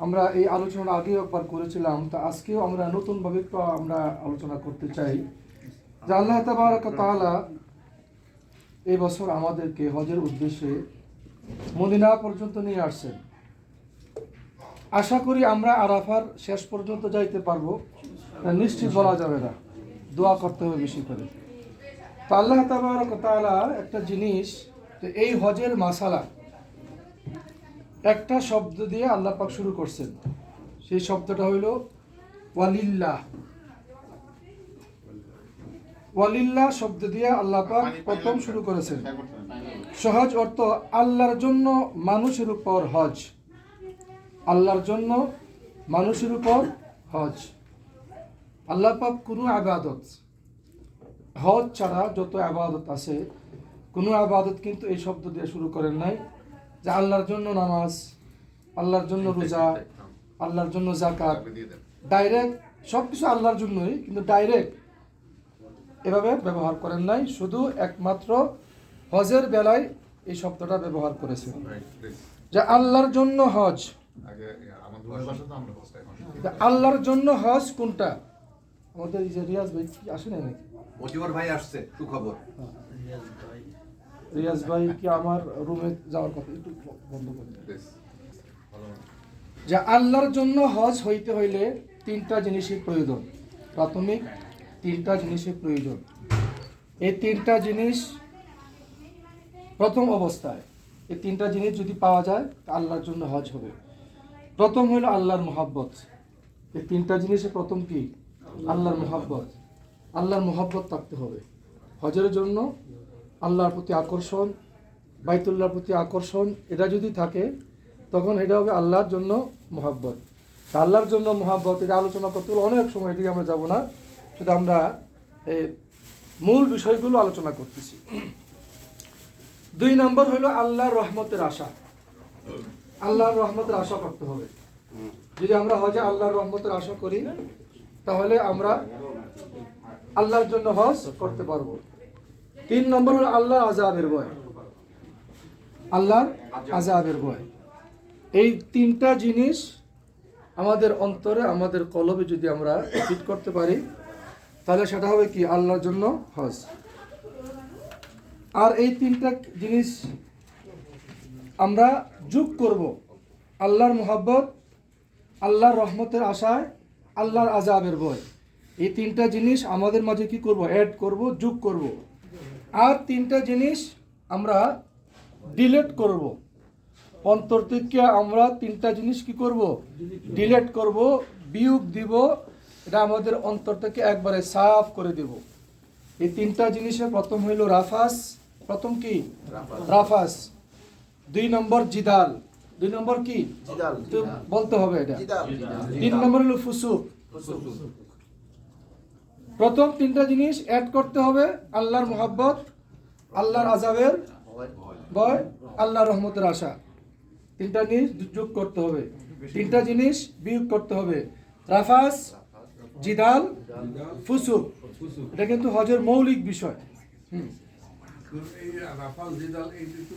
আমরা এই আলোচনা আগেও একবার করেছিলাম, তা আজকেও আমরা নতুনভাবে একটু আমরা আলোচনা করতে চাই যে আল্লাহ তাবারক ওয়া তাআলা এই বছর আমাদেরকে হজের উদ্দেশ্যে মদিনা পর্যন্ত নিয়ে আসছেন। আশা করি আমরা আরাফার শেষ পর্যন্ত যাইতে পারবো, নিশ্চিত বলা যাবে না, দোয়া করতে হবে বেশি করে। তো আল্লাহ তাবারক ওয়া তাআলা একটা জিনিস, যে এই হজের মাসালা একটা শব্দ দিয়ে আল্লাহ পাক শুরু করছেন। সেই শব্দটা হইল ওয়ালিল্লাহ। ওয়ালিল্লাহ শব্দ দিয়ে আল্লাহ পাক প্রথম শুরু করেছেন। সহজ অর্থ আল্লাহর জন্য মানুষের উপর হজ, আল্লাহর জন্য মানুষের উপর হজ। আল্লাহ পাক কোনো আবাদত, হজ ছাড়া যত আবাদত আছে কোনো আবাদত কিন্তু এই শব্দ দিয়ে শুরু করেন নাই, যে আল্লাহর জন্য নামাজ, আল্লাহর জন্য রোজা, আল্লাহর জন্য যাকাত। ডাইরেক্ট সব কিছু আল্লাহর জন্যই, কিন্তু ডাইরেক্ট এভাবে ব্যবহার করেন নাই। শুধু একমাত্র হজের বেলায় এই শব্দটা ব্যবহার করেছেন, যে আল্লাহর জন্য হজ। আল্লাহর জন্য হজ কোনটা? আমাদের এই যে রিয়াজ ভাই কি আসে না নাকি? মজিবর ভাই আসছে, সুখবর। রিয়াজ ভাই কি আমার রুমে যাওয়ার কথা একটু বন্ধ করে দেন। যে আল্লাহর জন্য হজ হইতে হইলে তিনটা জিনিসের প্রয়োজন, প্রাথমিক তিনটা জিনিসের প্রয়োজন। এই তিনটা জিনিস প্রথম অবস্থায়, এই তিনটা জিনিস যদি পাওয়া যায় তা আল্লাহর জন্য হজ হবে। প্রথম হইল আল্লাহর মুহাব্বত। এই তিনটা জিনিসের প্রথম কি? আল্লাহর মুহাব্বত। আল্লাহর মুহাব্বত থাকতে হবে হজের জন্য। আল্লাহর প্রতি আকর্ষণ, বাইতুল্লাহর প্রতি আকর্ষণ, এটা যদি থাকে তখন এটা হবে আল্লাহর জন্য মুহাব্বত। আল্লাহর জন্য মুহাব্বত এটা আলোচনা করতে হলে অনেক সময়, এদিকে আমরা যাব না, শুধু আমরা মূল বিষয়গুলো আলোচনা করতেছি। 2 নম্বর হলো আল্লাহর রহমতের আশা। আল্লাহর রহমতের আশা করতে হবে। যদি আমরা হজে আল্লাহর রহমতের আশা করি তাহলে আমরা আল্লাহর জন্য হজ করতে পারবো। 3 নম্বর হলো আল্লাহর আযাবের ভয়। আল্লাহর আযাবের ভয়। এই তিনটা জিনিস আমাদের অন্তরে, আমাদের কলবে যদি আমরা ফিট করতে পারি তাহলে সেটা হবে কি? আল্লাহর জন্য হজ। আর এই তিনটা জিনিস আমরা যোগ করব, আল্লাহর মুহাব্বত, আল্লাহর রহমতের আশায়, আল্লাহর আযাবের ভয়। এই তিনটা জিনিস আমাদের মাঝে কি করব? অ্যাড করব, যোগ করব। আর তিনটা জিনিস আমরা ডিলিট করব। অন্তর থেকে আমরা তিনটা জিনিস কি করব? ডিলিট করব, বিয়োগ দিব। এটা আমাদের অন্তর থেকে একবারে সাফ করে দেব। এই তিনটা জিনিসের প্রথম হইল রাফাস। প্রথম কি? রাফাস। 2 নম্বর জিদাল। 2 নম্বর কি? তো বলতে হবে এটা। 3 নম্বর হলো ফুসুক। প্রথম তিনটা জিনিস অ্যাড করতে হবে, আল্লাহর মুহাব্বত, আল্লাহর আযাবের ভয়, আল্লাহর রহমতের আশা। তিনটা জিনিস যোগ করতে হবে, তিনটা জিনিস বিয়োগ করতে হবে। রাফাস, জিদাল, ফুসুক। এটা কিন্তু হজের মৌলিক বিষয়।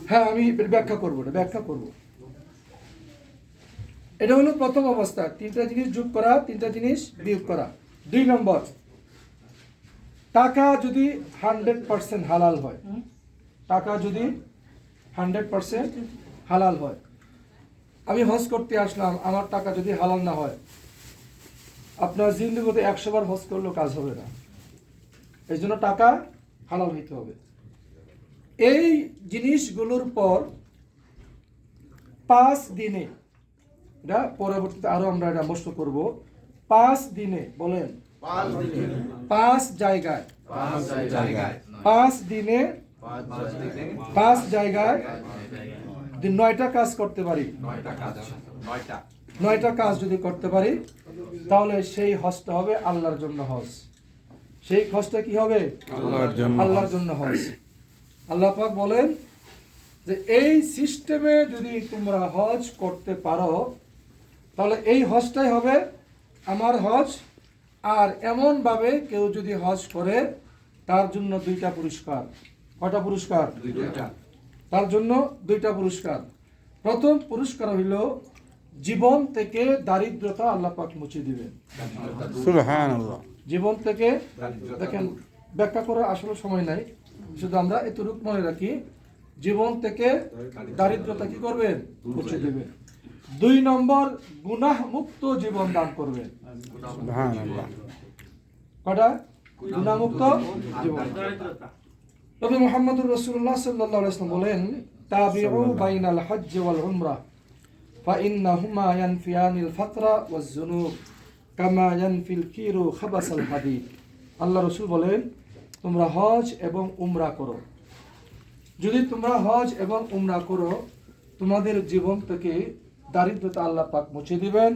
হ্যাঁ, আমি ব্যাখ্যা করবো, এটা হলো প্রথম অবস্থা, তিনটা জিনিস যোগ করা, তিনটা জিনিস বিয়োগ করা। 2 নম্বর, টাকা যদি 100% হালাল হয়, টাকা যদি 100% হালাল হয়। আমি হজ করতে আসলাম, আমার টাকা যদি হালাল না হয়, আপনার জিন্দেগিতে 100 বার হজ করলেও কাজ হবে না। এই জন্য টাকা হালাল হইতে হবে। এই জিনিসগুলোর পর 5 দিনে, এটা পরবর্তীতে আরো আমরা এটা মস্ত করব, 5 দিনে, বলেন 5 জায়গায়, 5 দিনে 5 জায়গায় 9টা কাজ করতে পারি। 9টা কাজ যদি করতে পারি তাহলে সেই হজটা হবে আল্লাহর জন্য হজ। সেই হজটা কি হবে? আল্লাহর জন্য হজ। আল্লাহ পাক বলেন যে এই সিস্টেমে যদি তোমরা হজ করতে পারো তাহলে এই হজটাই হবে আমার হজ। আর এমন ভাবে কেউ যদি হজ করে তার জন্য 2টা পুরস্কার। কয়টা পুরস্কার? 2টা। তার জন্য 2টা পুরস্কার। প্রথম পুরস্কার হইল জীবন থেকে দারিদ্রতা আল্লাহ পাক মুছে দিবেন। সুবহানাল্লাহ। জীবন থেকে, দেখেন ব্যাখ্যা করে আসলে সময় নাই, শুধু আমরা এতটুকু মনে রাখি, জীবন থেকে দারিদ্রতা কি করবেন? মুছে দিবেন। 2 নম্বর, গুনাহ মুক্ত জীবন দান করবেন। সুবহানাল্লাহ। কটা? গুনাহ মুক্ত জীবন। নবী মুহাম্মদুর রাসূলুল্লাহ সাল্লাল্লাহু আলাইহি ওয়াসাল্লাম বলেন, তাবিউ বাইনাল হজ্জ ওয়াল উমরাহ ফাইন্নাহুমা ইয়ানফিয়ানিল ফাকরা ওয়াজ যুনুব কামা ইয়ানফিল কিরু খাবাসাল হাদিদ। আল্লাহ রাসূল বলেন, তোমরা হজ এবং উমরা করো। যদি তোমরা হজ এবং উমরা করো, তোমাদের জীবন থেকে দারিদ্রতা আল্লাহ পাক মুছে দিবেন,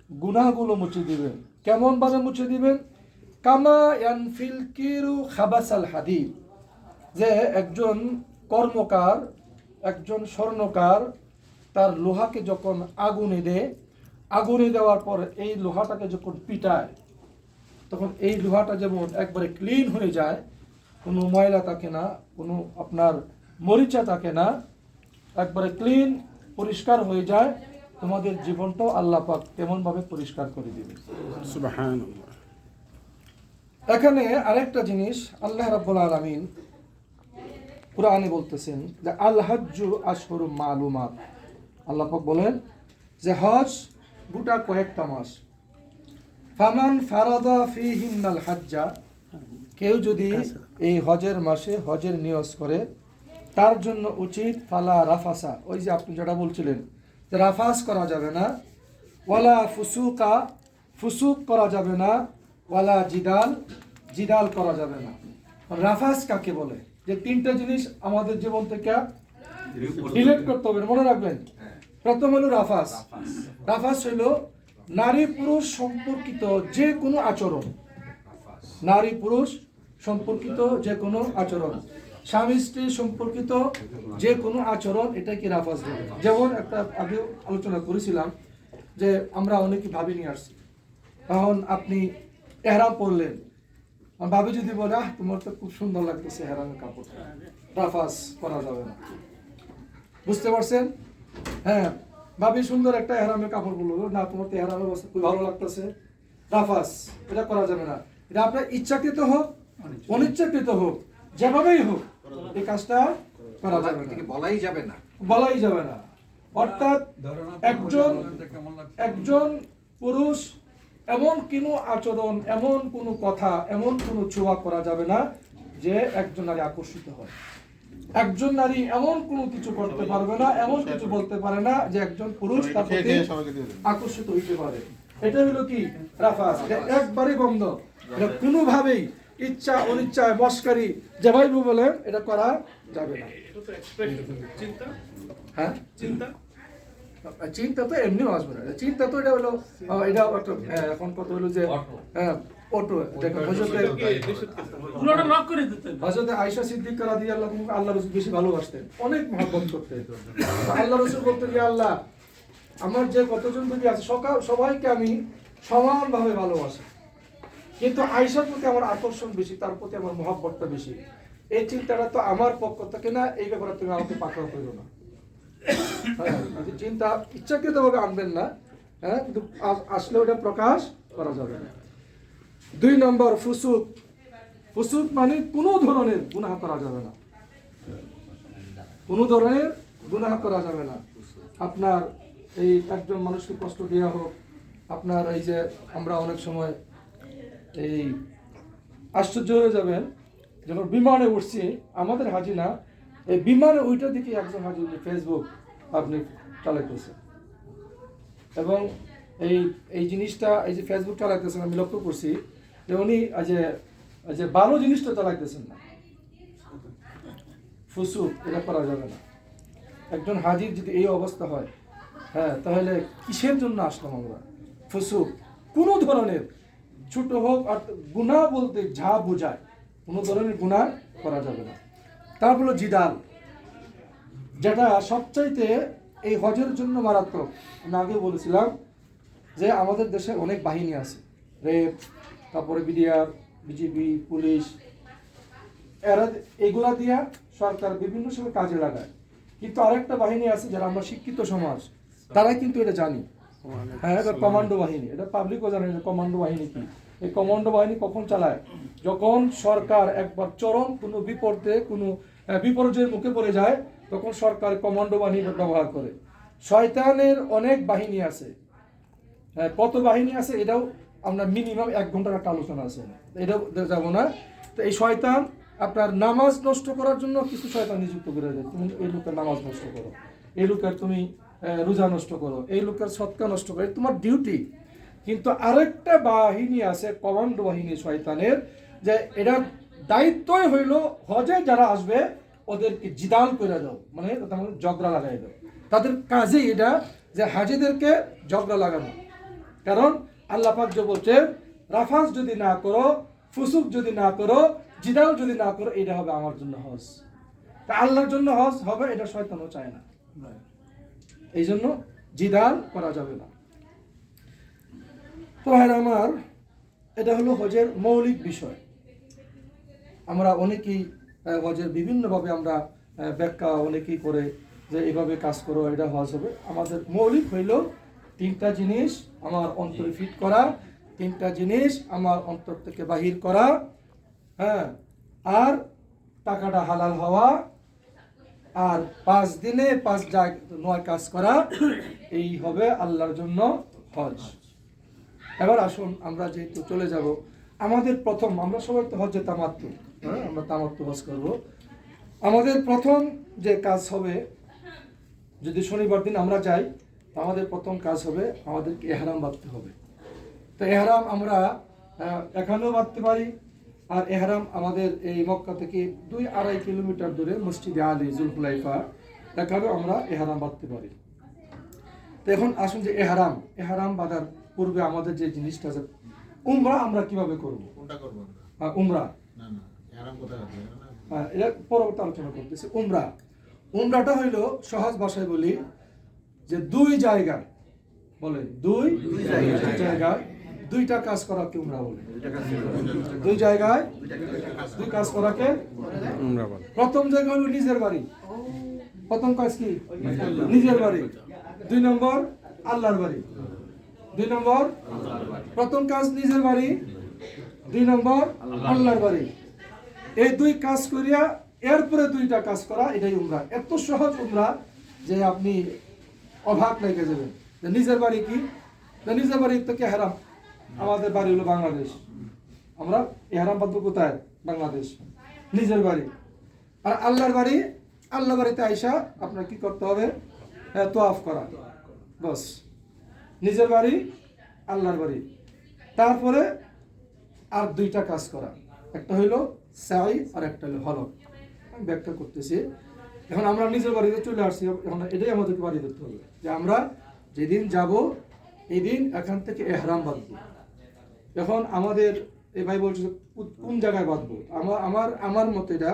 গুনাহগুলো মুছে দিবেন। কেমন ভাবে মুছে দিবেন? কামা ইয়ানফিল কিরু খাবাসাল হাদিদ, যে একজন কর্মকার, একজন স্বর্ণকার তার লোহাকে যখন আগুনে দেয়, আগুনে দেওয়ার পর এই লোহাটাকে যখন পিটায়, তখন এই লোহাটা যেমন একবারে ক্লিন হয়ে যায়, কোনো ময়লা থাকে না, কোনো আপনার মরিচা থাকে না, একবারে ক্লিন পরিষ্কার হয়ে যায়, তোমাদের জীবনটাও আল্লাহ পাক তেমনভাবে পরিষ্কার করে দিবে। সুবহানাল্লাহ। এখানে আরেকটা জিনিস আল্লাহ রাব্বুল আলামিন কুরআনে বলতেছেন যে আল হজ্জু আশহুরুম মালুমাত। আল্লাহ পাক বলেন যে হজ গোটা কয়েকটা মাস। ফামান ফারাদা ফীহিন্নাল হজ্জা, কেউ যদি এই হজের মাসে হজের নিয়ত করে, তার জন্য উচিত ফালা রাফাসা, ওই যে আপনি যেটা বলছিলেন যে রাফাস করা যাবে না, ওয়ালা ফুসুকা, ফুসুক করা যাবে না, ওয়ালা জিদাল, জিদাল করা যাবে না। রাফাস কাকে বলে? যে 3টা জিনিস আমাদের জীবন থেকে ডিলিট করতে হবে, মনে রাখবেন। প্রথম হলো রাফাস। রাফাস হলো নারী পুরুষ সম্পর্কিত যে কোনো আচরণ, নারী পুরুষ সম্পর্কিত যে কোনো আচরণ, স্বামী স্ত্রী সম্পর্কিত যে কোনো আচরণ, এটাকে রাফাস বলে। যেমন একটা আগে আলোচনা করেছিলাম যে আমরা অনেকে ভাবি নিয়ে আসছি, তখন আপনি এহরাম পরলেন, ভাবি যদি বলে তোমার তো খুব সুন্দর লাগতেছে এহরামের কাপড়, রাফাস করা যাবে না। বুঝতে পারছেন? হ্যাঁ, ভাবি সুন্দর একটা এহরামের কাপড় বললো, না তোমার তো এহরামের অবস্থা খুব ভালো লাগতেছে, রাফাস, এটা করা যাবে না। এটা আপনার ইচ্ছাকৃত হোক অনিচ্ছাকৃত হোক, যেভাবেই হোক, এই কাজটা করা যাবে না, বলাই যাবে না, বলাই যাবে না। অর্থাৎ একজন পুরুষ এমন কোনো আচরণ, এমন কোনো কথা, এমন কোনো ছোঁয়া করা যাবে না যে একজন নারী আকর্ষিত হয়। একজন নারী এমন কোনো কিছু করতে পারবে না, এমন কিছু বলতে পারে না যে একজন পুরুষ তার প্রতি আকর্ষিত হইতে পারে। এটা হলো কি? রাফাস। এটা একবারই বন্ধ। এটা কোনোভাবেই ইচ্ছা অনিচ্ছায় মস্কারি যেভাবে বলেন এটা করা যাবে না। হ্যাঁ, চিন্তা তো এমনিও আসবে না। চিন্তা তো এটা হলো, এটা এখন কত হলো যে অটো, হযরত আয়েশা সিদ্দিকা রাদিয়াল্লাহু আনহা আল্লাহ রাসূল বেশি ভালোবাসতেন, অনেক মহব্বত করতেন। আল্লাহ রাসূল বলতেন যে আল্লাহ, আমার যে কতজন বিবি আছে সবাইকে আমি সমানভাবে ভালোবাসি, কিন্তু আয়েশার প্রতি আমার আকর্ষণ বেশি, তার প্রতি আমার মহব্বতটা বেশি। এই চিন্তাটা তো আমার পক্ষ থেকে না, এই ব্যাপারে তুমি আমাকে পাকড়াও করো না। চিন্তা ইচ্ছাকৃতভাবে আনবেন না, হ্যাঁ, কিন্তু আসলে ওটা প্রকাশ করা যাবে না। 2 নম্বর, ফুসুক। ফুসুক মানে কোনো ধরনের গুনাহ করা যাবে না, কোনো ধরনের গুনাহ করা যাবে না। আপনার এই একজন মানুষকে কষ্ট দেওয়া হোক, আপনার এই যে আমরা অনেক সময় এই আশ্চর্য হয়ে যাবেন, যখন বিমানে উঠছি, আমাদের হাজি না, এই বিমানে ওইটা দিকে একজন হাজি ফেসবুক আপনি চালাইতেছে, এবং এই জিনিসটা, এই যে ফেসবুক চালাইতেছেন, আমি লক্ষ্য করছি যে উনি যে ভালো জিনিসটা চালাইতেছেন না। ফুসুক, এটা করা যাবে না। একজন হাজির যদি এই অবস্থা হয়, হ্যাঁ, তাহলে কিসের জন্য আসলাম আমরা? ফুসুক কোনো ধরনের, ছোট হোক, আর গুনাহ বলতে যা বোঝায়, কোনো ধরনের গুনাহ করা যাবে না। তারপর হলো জিদাল, যেটা সবচাইতে এই হজের জন্য মারাত্মক। আমি আগে বলেছিলাম যে আমাদের দেশে অনেক বাহিনী আছে, রেপ, তারপরে বিডিআর, বিজিবি, পুলিশ, এরা এগুলা দিয়া সরকার বিভিন্ন সময় কাজে লাগায়। কিন্তু আরেকটা বাহিনী আছে যারা আমরা শিক্ষিত সমাজ, তারা কিন্তু এটা জানি হ্যাঁ, এটা কমান্ডো বাহিনী, এটা পাবলিকও জানে যে কমান্ডো বাহিনী কি। এই কমান্ডো বাহিনী কখন চালায়? যখন সরকার একবার চরম কোনো বিপর্যয়ের মুখে পড়ে যায়, তখন সরকার কমান্ডো বাহিনী ব্যবহার করে। শয়তানের অনেক বাহিনী আছে, কত বাহিনী আছে এটাও আমরা মিনিমাম 1 ঘন্টার একটা আলোচনা আছে, এটাও যাবো না। তো এই শয়তান আপনার নামাজ নষ্ট করার জন্য কিছু শয়তান নিযুক্ত করে দেয়। তুমি এই লোকের নামাজ নষ্ট করো, এই লোকের তুমি রোজা নষ্ট করো, এই লোকের সৎকা নষ্ট করো, তোমার ডিউটি। কিন্তু আরেকটা বাহিনী আছে কমান্ডো বাহিনী শয়তানের, যে এটার দায়িত্বই হইল হজে যারা আসবে ওদেরকে জিদাল করে দাও, মানে ঝগড়া লাগাই দাও। তাদের কাজে এটা যে হাজিদেরকে ঝগড়া লাগানো। কারণ আল্লাহ পাক যে বলছে রাফাস যদি না করো, ফুসুক যদি না করো, জিদাল যদি না করো, এটা হবে আমার জন্য হজ। তা আল্লাহর জন্য হজ হবে, এটা শয়তানও চায় না। এই জন্য জিদাল করা যাবে না। তো ভাই আমার, এটা হলো হজের মৌলিক বিষয়। আমরা অনেকেই হজের বিভিন্নভাবে আমরা ব্যাখ্যা অনেকেই করে যে এইভাবে কাজ করো এটা হজ হবে। আমাদের মৌলিক হইল 3টা জিনিস আমার অন্তরে ফিট করা, 3টা জিনিস আমার অন্তর থেকে বাহির করা, হ্যাঁ, আর টাকাটা হালাল হওয়া, আর 5 দিনে 9 কাজ করা, এই হবে আল্লাহর জন্য হজ। এবার আসুন আমরা যেহেতু চলে যাব, আমাদের প্রথম, আমরা সবাই তো হজে তামাত্তু, আমরা তামাত্তু হজ করব। আমাদের প্রথম যে কাজ হবে, যদি শনিবার দিন আমরা যাই, আমাদের প্রথম কাজ হবে আমাদেরকে এহরাম বাঁধতে হবে। তো এহরাম আমরা এখানেও বাঁধতে পারি, আর এহরাম আমাদের এই মক্কা থেকে 2-2.5 কিলোমিটার দূরে মসজিদে আলী জুলহুলাইফা, এখানেও আমরা এহরাম বাঁধতে পারি। তো এখন আসুন যে এহরাম বাঁধার পূর্বে আমাদের যে জিনিসটা আছে, উমরা আমরা কিভাবে করব? উমরা এটা পরবর্তী আলোচনা করতেছি। উমরাটা হইল সহজ ভাষায় বলি যে 2 জায়গায়, বলে 2 জায়গায় 2টা কাজ করাকে উমরা বলে। 2 জায়গায় 2 কাজ করাকে উমরা বলে। প্রথম জায়গা হলো নিজের বাড়ি, প্রথম কাজ কি? নিজের বাড়ি। 2 নম্বর আল্লাহর বাড়ি। 2 নম্বর প্রথম কাজ নিজের বাড়ি, 2 নম্বর আল্লাহর বাড়ি। এই 2 কাজ করিয়া এরপরে 2টা কাজ করা, এটাই উমরা। এত সহজ উমরা যে আপনি অবাক লেগে যাবেন। নিজের বাড়ি কি? নিজের বাড়ি তো এহরাম, আমাদের বাড়ি হলো বাংলাদেশ, আমরা এহরাম বাঁধবো কোথায়? বাংলাদেশ, নিজের বাড়ি। আর আল্লাহর বাড়ি, আল্লাহ বাড়িতে আইসা আপনার কি করতে হবে? তোয়াফ করা, বস। নিজের বাড়ি, আল্লাহর বাড়ি, তারপরে আর 2টা কাজ করা, একটা হইলো সাই আর একটা হলো হলক। আমি ব্যাখ্যা করতেছি। এখন আমরা নিজের বাড়িতে চলে আসছি, এখন এটাই আমাদেরকে বাড়ি ধরতে হবে যে আমরা যেদিন যাব এই দিন এখান থেকে এহরাম বাঁধবো। এখন আমাদের এই ভাই বলছে কোন জায়গায় বাঁধবো, আমার মতে এটা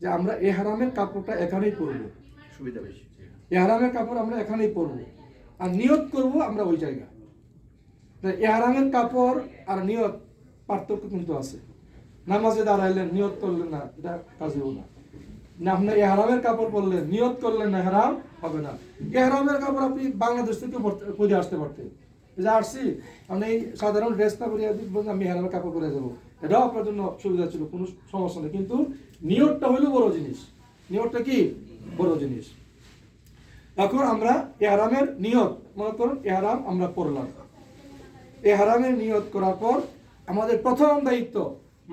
যে আমরা এহরামের কাপড়টা এখানেই পরবো, সুবিধা বেশি। এহরামের কাপড় আমরা এখানেই পরবো, আর নিয়ত করব আমরা ওই জায়গায়। এহরামের কাপড় আর নিয়ত পার্থক্য কিন্তু আছে। নামাজে দাঁড়াইলেন, নিয়ত করলেন না, এটা কাজেও না। আপনি এহরামের কাপড় পরলেন, নিয়ত করলেন না, এহরাম হবে না। এহরামের কাপড় আপনি বাংলাদেশ থেকে পরে আসতে পারতেন, যে আসছি আমি এই সাধারণ ড্রেসটা পরে আমি এহরামের কাপড় পরে যাবো, এটাও আপনার জন্য সুবিধা ছিল, কোনো সমস্যা নেই। কিন্তু নিয়তটা হইল বড় জিনিস। নিয়তটা কি? বড় জিনিস। এখন আমরা এহরামের নিয়ত, মনে করুন এহরাম আমরা পড়লাম, এহরামের নিয়ত করার পর আমাদের প্রথম দায়িত্ব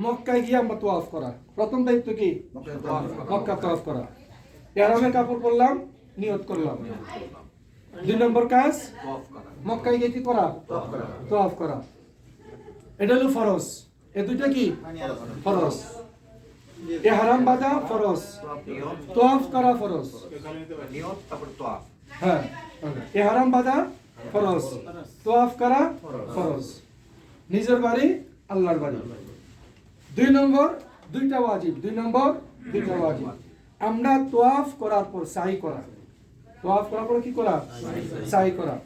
মক্কায় গিয়ে আমরা তোয়াফ করা। প্রথম দায়িত্ব কি? মক্কা তোয়াফ করা। এহরামের কাপড় পরলাম, নিয়ত করলাম। 2 নম্বর কাজ মক্কায় গিয়ে কি করা? তোয়াফ করা। এটা হলো ফরজ। এই 2টা কি? ফরজ। এহরাম বাঁধা ফরজ, তোয়াফ করা ফরজ। হ্যাঁ, এহরাম বাঁধা ফরজ, তোয়াফ করা ফরজ। নিজের বাড়ি, আল্লাহর বাড়ি। 2 নম্বর 2টা ওয়াজিব, 2 নম্বর 2টা ওয়াজিব। আমরা তোয়াফ করার পর সাই করা। তোয়াফ করার পর কি করা? সাই করা।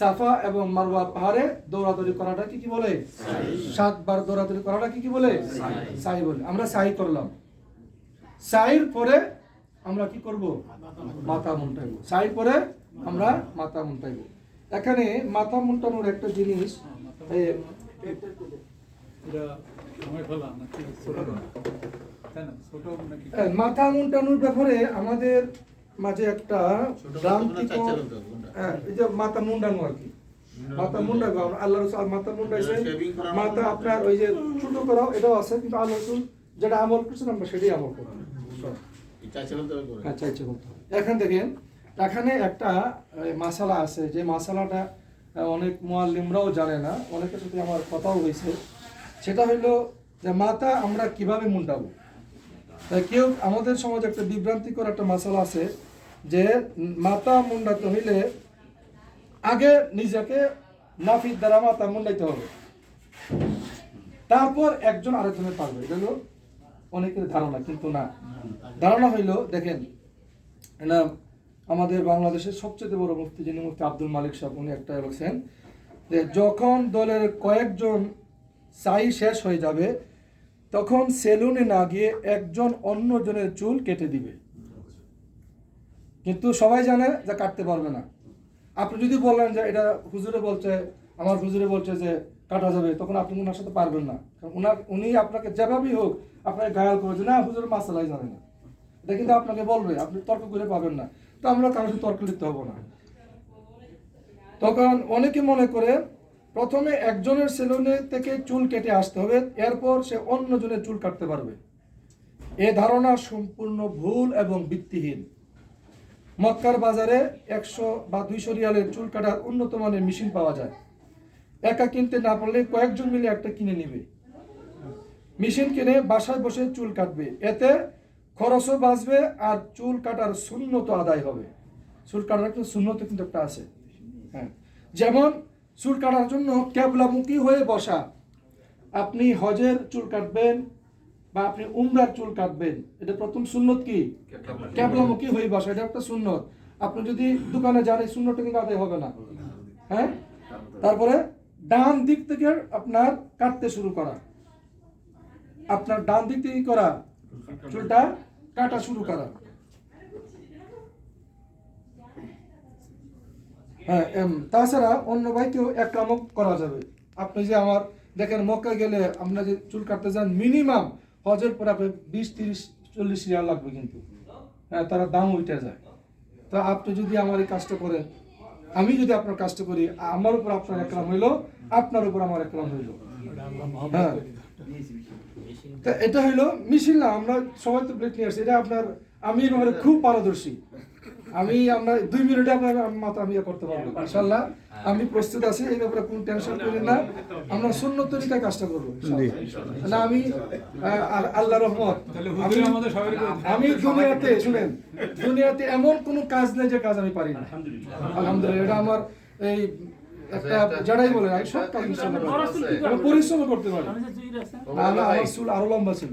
সাফা এবং মারওয়া পাহাড়ে দৌড়াদৌড়ি করাটা কি বলে? 7 বার দৌড়াদৌড়ি করাটা কি বলে? সাই বলে। আমরা সাই করলাম। সাইর পরে আমরা কি করব? মাথা মুন্ডাইব। সাই পরে আমরা মাথা মুন্ডাইব। এখানে মাথা মুন্টানোর একটা জিনিস মাথা মুন্টানোর ব্যাপারে আমাদের মাঝে একটা ভ্রান্তিক এই যে মাথা মুন্ডানো আর কি, মাথা মুন্ডানো আল্লাহ রসুল মাথা মুন্ডাইছেন, মাথা আপনার ওই যে ছোট করাও এটাও আছে, কিন্তু আল্লাহ রসুল যেটা আমল করছেন আমরা সেটাই আমল করবো। আচ্ছা ইচ্ছে করতে হবে। এখন দেখেন এখানে একটা মাসালা আছে, যে মাসালাটা অনেক মুআল্লিমরাও জানে না, অনেকের সাথে আমার কথাও হয়েছে। সেটা হইলো যে মাথা আমরা কিভাবে মুন্ডাবো। তাই কেউ আমাদের সমাজে একটা বিভ্রান্তিকর একটা মাসালা আছে যে মাথা মুন্ডাতে হইলে আগে নিজেকে নাফির দ্বারা মাথা মুন্ডাইতে হবে, তারপর একজন আরেকজনের পারবে। এটা হলো অনেকের ধারণা, কিন্তু না। ধারণা হইলো দেখেন না, আমাদের বাংলাদেশের সবচেয়ে বড় মুফতি যিনি মুফতি আব্দুল মালিক সাহেব, উনি একটা বলছেন যে যখন দলের কয়েকজন চাই শেষ হয়ে যাবে তখন সেলুনে না গিয়ে একজন অন্যজনের চুল কেটে দিবে, কিন্তু সবাই জানে যে কাটতে পারবে না। আপনি যদি বলেন যে এটা হুজুরে বলছে, আমার হুজুরে বলছে যে কাটা যাবে, তখন আপনি ওনার সাথে পারবেন না, কারণ উনি আপনাকে যেভাবেই হোক আপনাকে গায়াল করেছে, না হুজুরের মাসালাই জানে না, এটা কিন্তু আপনাকে বলবে, আপনি তর্ক করে পাবেন না। তো আমরা কারোর সাথে তর্ক লিখতে হবো না। তখন অনেকে মনে করে প্রথমে একজনের সেলুনে থেকে চুল কেটে আসতে হবে, এরপর সে অন্যজনের চুল কাটতে পারবে। এ ধারণা সম্পূর্ণ ভুল এবং ভিত্তিহীন। মক্কার বাজারে 100 বা 200 রিয়ালের চুল কাটার উন্নত মানের মেশিন পাওয়া যায়। একা কিনতে না পারলে কয়েকজন মিলে একটা কিনে নেবে, মেশিন কিনে বাসায় বসে চুল কাটবে, এতে খরচও বাঁচবে আর চুল কাটার সুন্নত আদায় হবে। চুল কাটার একটা সুন্নত কিন্তু একটা আছে, হ্যাঁ, যেমন চুল কাটার জন্য ক্যাবলামুখী হয়ে বসা। আপনি হজের চুল কাটবেন বা আপনি উমরার চুল কাটবেন, এটা প্রথম সুন্নত কি? ক্যাবলামুখী হয়ে বসা, এটা একটা সুন্নত। আপনি যদি দোকানে যান এই সুন্নতটা কিন্তু আদায় হবে না, হ্যাঁ। তারপরে ডান দিক থেকে আপনার কাটতে শুরু করা, আপনার ডান দিক থেকে করা চুলটা কাটা শুরু করা, হ্যাঁ। তাছাড়া অন্য ভাইকেও একরামক করা যাবে। আপনি যে আমার দেখেন মক্কা গেলে আপনার যে চুল কাটতে যান, মিনিমাম হজের পর আপনার 20, 30, 40 রিয়াল লাগবে, কিন্তু হ্যাঁ তারা দাম উঠে যায়। তো আপনি যদি আমার এই কাজটা করেন, আমি যদি আপনার কাজটা করি, আমার উপর আপনার একরাম হইলো, আপনার উপর আমার একরাম হইলো, হ্যাঁ। তা এটা হইলো মিছিল না, আমরা সবাই তো প্লেট নিয়ে আসছি, এটা আপনার আমি এই ব্যাপারে খুব পারদর্শী। আমরা 2 মিনিটে আপনার মাথা আমি করতে পারবো ইনশাআল্লাহ। আমি প্রস্তুত আছি, এই ব্যাপারে কোনো টেনশন করেন না। আমরা সুন্নত তরিকায় কাজটা করবো না। আমি আল্লাহ রহমত, আমি দুনিয়াতে শুনেন, দুনিয়াতে এমন কোনো কাজ নেই যে কাজ আমি পারি না, আলহামদুলিল্লাহ। এটা আমার এই একটা যারাই বলে আমি সব কাজ ইনশাআল্লাহ পরিশ্রম করতে পারি। আমার চুল আরো লম্বা ছিল,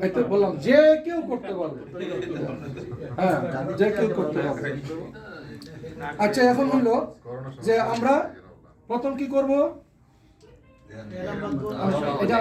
এটা বললাম যে কেউ করতে পারবে, হ্যাঁ যে কেউ করতে পারবে। আচ্ছা এখন হলো যে আমরা প্রথম কি করব, এটা